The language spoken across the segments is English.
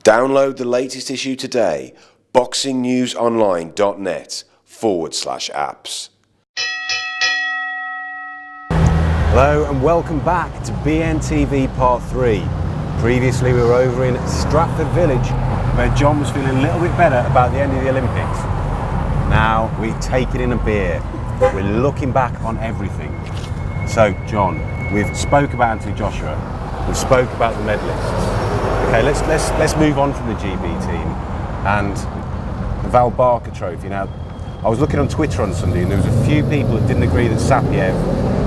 Download the latest issue today, boxingnewsonline.net/apps. Hello and welcome back to BNTV Part 3. Previously we were over in Stratford Village where John was feeling a little bit better about the end of the Olympics. Now we've taken in a beer. We're looking back on everything. So John, we've spoke about Anthony Joshua, we've spoke about the medalists. Okay, let's move on from the GB team and the Val Barker Trophy. Now, I was looking on Twitter on Sunday and there was a few people that didn't agree that Sapiev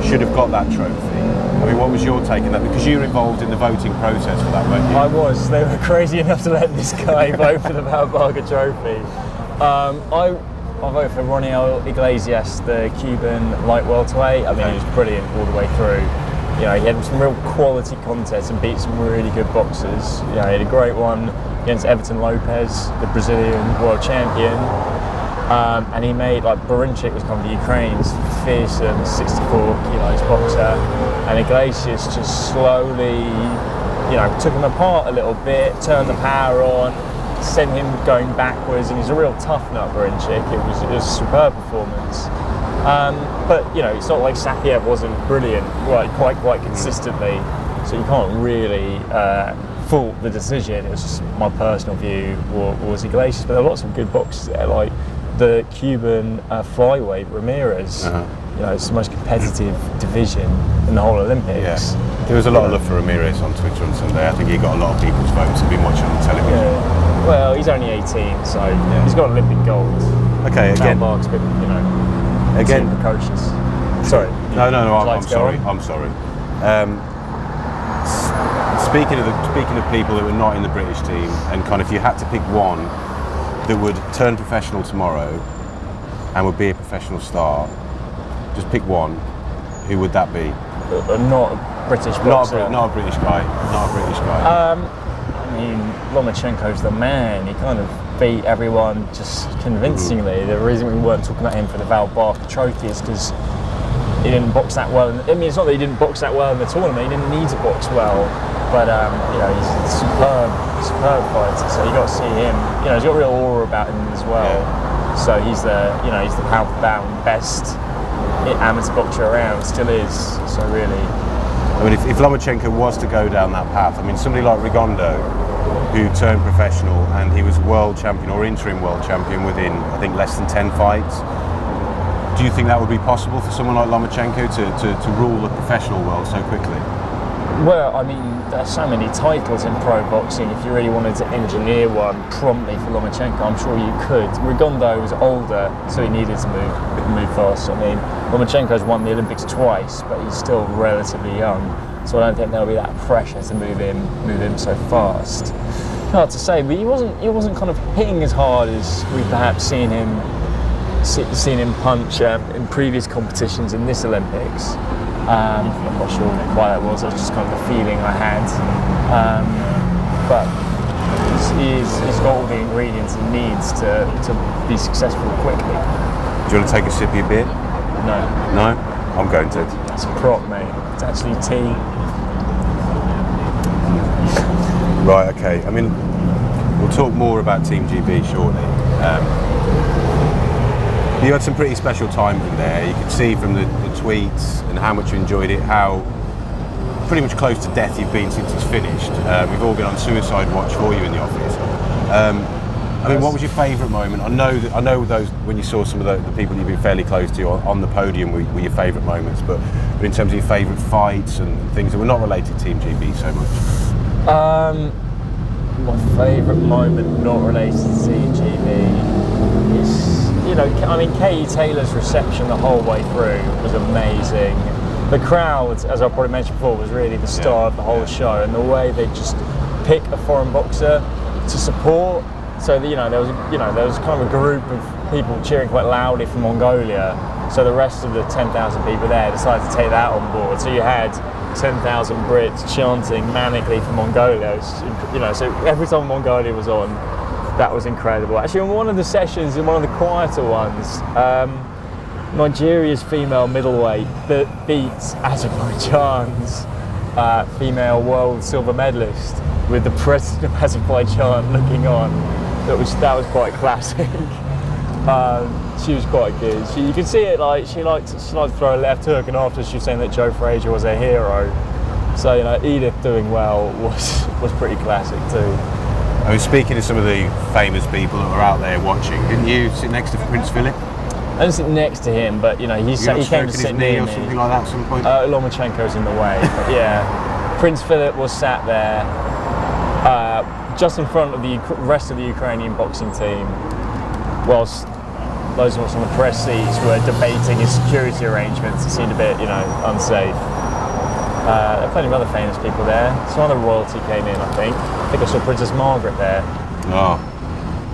should have got that trophy. I mean, what was your take on that? Because you were involved in the voting process for that, weren't you? I was. They were crazy enough to let this guy vote for the Val Barker Trophy. I vote for Ronnie Iglesias, the Cuban light welterweight. I mean, he was brilliant all the way through. You know, he had some real quality contests and beat some really good boxers. You know, he had a great one against Everton Lopez, the Brazilian world champion. And he made, like, Barinchik was kind of the Ukraine's fearsome 64 kilos boxer. And Iglesias just slowly, you know, took him apart a little bit, turned the power on, sent him going backwards, and he's a real tough nut, Barinchik. It was a superb performance. But you know, it's not like Sapiev wasn't brilliant, right, quite consistently. So you can't really fault the decision. It was just my personal view was Iglesias, but there are lots of good boxers there, like the Cuban flyweight Ramirez. You know, it's the most competitive division in the whole Olympics. Yeah. There was a lot of love for Ramirez on Twitter on Sunday. I think he got a lot of people's votes. I've been watching on television. Yeah. Well, he's only 18, so he's got Olympic gold. Okay, again. Mark's been, you know, again, precocious. Sorry. No. I'm sorry. I'm sorry. Speaking of people that were not in the British team, and kind of if you had to pick one that would turn professional tomorrow and would be a professional star, just pick one. Who would that be? Not a British boxer. Not a British guy. Not a British guy. I mean, Lomachenko's the man. He kind of beat everyone just convincingly. The reason we weren't talking about him for the Val Barker Trophy is because he didn't box that well. I mean, it's not that he didn't box that well in the tournament. He didn't need to box well, but you know, he's a superb fighter. So you got to see him. You know, he's got a real aura about him as well. Yeah. So he's the pound-for-pound best amateur boxer around. Still is. So really. I mean, if Lomachenko was to go down that path, I mean, somebody like Rigondeaux, who turned professional and he was world champion or interim world champion within, I think, less than 10 fights. Do you think that would be possible for someone like Lomachenko to rule the professional world so quickly? Well, I mean, there's so many titles in pro boxing. If you really wanted to engineer one promptly for Lomachenko, I'm sure you could. Rigondeaux was older, so he needed to move fast. I mean, Lomachenko's won the Olympics twice, but he's still relatively young. So I don't think there'll be that pressure to move him so fast. Hard to say, but he wasn't kind of hitting as hard as we've perhaps seen him punch in previous competitions in this Olympics. I'm not sure why that was. That's just kind of the feeling I had. But he's got all the ingredients he needs to be successful quickly. Do you want to take a sip of your beer? No. No? I'm going to. It's a prop, mate. It's actually tea. Right, okay. I mean, we'll talk more about Team GB shortly. You had some pretty special times in there. You could see from the tweets and how much you enjoyed it, how pretty much close to death you've been since it's finished. We've all been on suicide watch for you in the office. I mean, what was your favourite moment? I know those when you saw some of the people you've been fairly close to on the podium were your favourite moments, but in terms of your favourite fights and things that were not related to Team GB so much. My favourite moment not related to Team GB is, you know, I mean, Katie Taylor's reception the whole way through was amazing. The crowd, as I probably mentioned before, was really the star of the whole show, and the way they just pick a foreign boxer to support. So there was kind of a group of people cheering quite loudly from Mongolia. So the rest of the 10,000 people there decided to take that on board. So you had 10,000 Brits chanting manically for Mongolia. So every time Mongolia was on, that was incredible. Actually, in one of the sessions, in one of the quieter ones, Nigeria's female middleweight that beats Azerbaijan's female world silver medalist. with the president of Azerbaijan looking on. That was quite classic. She was quite good. You could see it, like she liked to throw a left hook, and after she was saying that Joe Frazier was her hero. So Edith doing well was pretty classic too. I was speaking to some of the famous people that were out there watching. Didn't you sit next to Prince Philip? I didn't sit next to him, but he came to sit near or me. something like that at some point. Lomachenko's in the way. But yeah, Prince Philip was sat there, just in front of the rest of the Ukrainian boxing team, whilst those of us on the press seats were debating his security arrangements. It seemed a bit, unsafe. There are plenty of other famous people there. Some other royalty came in, I think. I think I saw Princess Margaret there. Oh.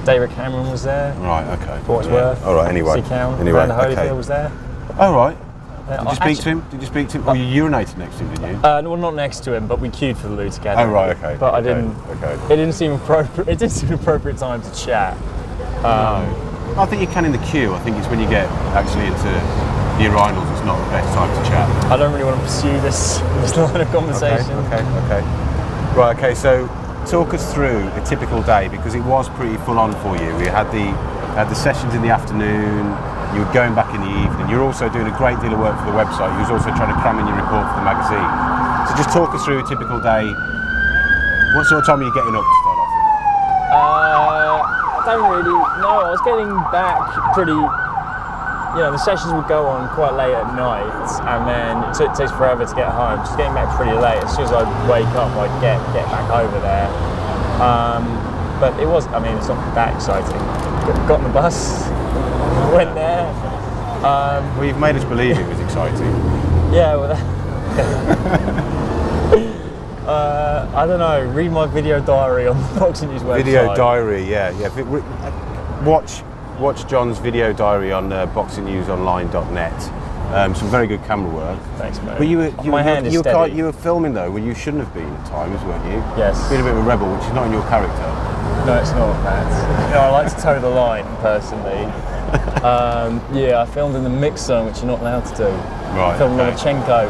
David Cameron was there. Right, okay. For what it's worth. All right, anyway. Anyway, Holyfield was there. Oh, right. Did you speak to him? Oh, you urinated next to him, didn't you? Well, not next to him, but we queued for the loo together. Oh, right, okay. But okay. I didn't. Okay. It didn't seem appropriate. It didn't seem an appropriate time to chat. No. I think you can in the queue. I think it's when you get actually into the urinals, it's not the best time to chat. I don't really want to pursue this line of conversation. Okay. Right, okay, so talk us through a typical day, because it was pretty full on for you. We had the sessions in the afternoon, you were going back in the evening, you're also doing a great deal of work for the website, you was also trying to cram in your report for the magazine. So just talk us through a typical day. What sort of time are you getting up to start off with? I don't really know. I was getting back pretty. The sessions would go on quite late at night, and then it takes forever to get home. Just getting back pretty late. As soon as I wake up, I'd get back over there. But it was. I mean, it's not that exciting. Got on the bus, went there. Well, you've made us believe it was exciting. Yeah. Well. I don't know. Read my video diary on the Boxing News website. Video diary, yeah. Watch John's video diary on boxingnewsonline.net. Some very good camera work. Thanks, mate. But you were filming though when you shouldn't have been at times, weren't you? Yes. Being a bit of a rebel, which is not in your character. No, it's not, Matt. I like to toe the line personally. I filmed in the mix zone, which you're not allowed to do. Right. I filmed Lomachenko.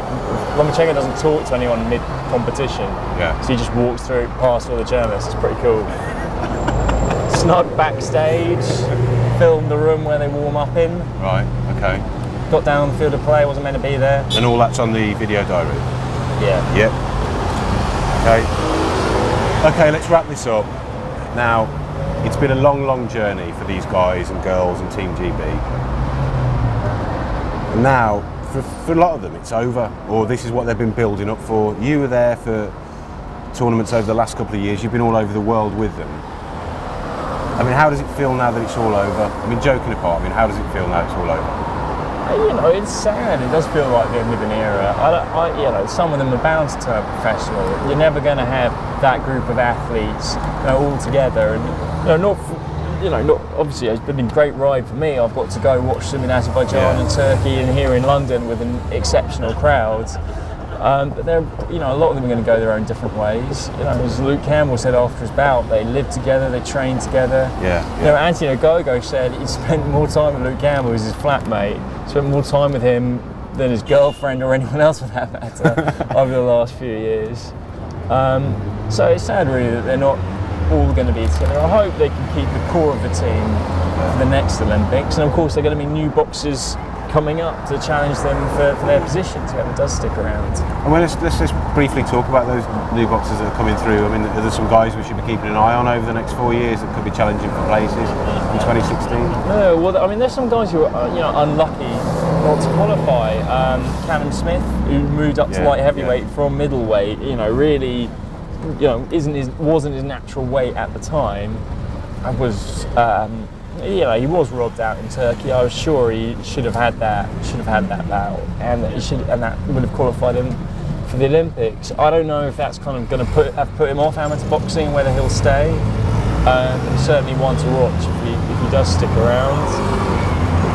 Lomachenko doesn't talk to anyone mid-competition. Yeah. So he just walks through, past all the journalists. It's pretty cool. Snuck backstage, filmed the room where they warm up in. Right. Okay. Got down the field of play. Wasn't meant to be there. And all that's on the video diary. Yeah. Yep. Okay. Okay. Let's wrap this up. Now, it's been a long journey for these guys and girls and Team GB. And now, for a lot of them, it's over, or this is what they've been building up for. You were there for tournaments over the last couple of years. You've been all over the world with them. I mean, how does it feel now that it's all over? I mean, joking apart, how does it feel now it's all over? It's sad. It does feel like the end of an era. Some of them are bound to turn professional. You're never going to have that group of athletes, all together, and not obviously it's been a great ride for me. I've got to go watch them in Azerbaijan and Turkey and here in London with an exceptional crowd. But they're, a lot of them are going to go their own different ways. As Luke Campbell said after his bout, they live together, they train together. Anthony Ogogo said he spent more time with Luke Campbell, who's his flatmate, spent more time with him than his girlfriend or anyone else for that matter over the last few years. So it's sad really that they're not all going to be together. I hope they can keep the core of the team for the next Olympics, and of course they're going to be new boxers coming up to challenge them for their positions, whoever does stick around. And let's just briefly talk about those new boxers that are coming through. I mean, are there some guys we should be keeping an eye on over the next 4 years that could be challenging for places in 2016? No, well, there's some guys who are unlucky not to qualify. Callum Smith, who moved up to light heavyweight from middleweight, really, wasn't his natural weight at the time, and was. He was robbed out in Turkey. I was sure he should have had that bout, and that would have qualified him for the Olympics. I don't know if that's kind of going to have put him off amateur boxing, whether he'll stay. He's certainly one to watch if he does stick around.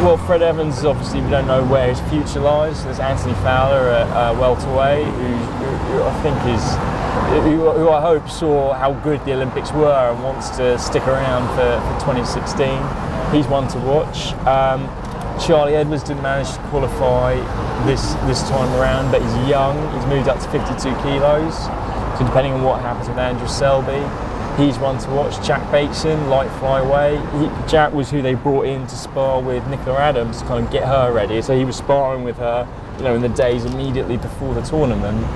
Well, Fred Evans, obviously, we don't know where his future lies. There's Anthony Fowler at welterweight, who I think who I hope saw how good the Olympics were and wants to stick around for 2016. He's one to watch. Charlie Edwards didn't manage to qualify this time around, but he's young. He's moved up to 52 kilos. So So depending on what happens with Andrew Selby, he's one to watch. Jack Bateson, light flyweight. Jack was who they brought in to spar with Nicola Adams to kind of get her ready. So he was sparring with her, in the days immediately before the tournament.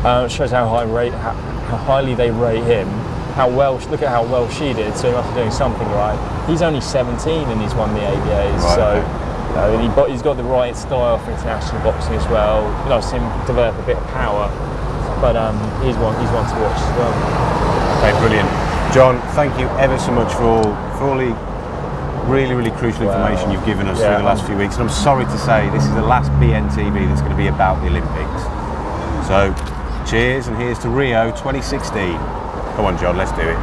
It shows how highly they rate him. Look at how well she did. So he must be doing something right. He's only 17 and he's won the ABAs. Right, So. He's got the right style for international boxing as well. I've seen him develop a bit of power, but he's one to watch as well. Okay, brilliant. John, thank you ever so much for all the really, really crucial information you've given us through the last few weeks. And I'm sorry to say this is the last BNTV that's going to be about the Olympics. So, cheers, and here's to Rio 2016. Come on, John, let's do it.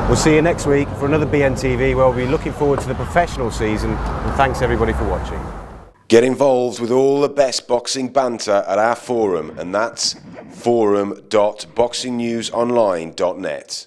We'll see you next week for another BNTV where we'll be looking forward to the professional season, and thanks everybody for watching. Get involved with all the best boxing banter at our forum, and that's forum.boxingnewsonline.net.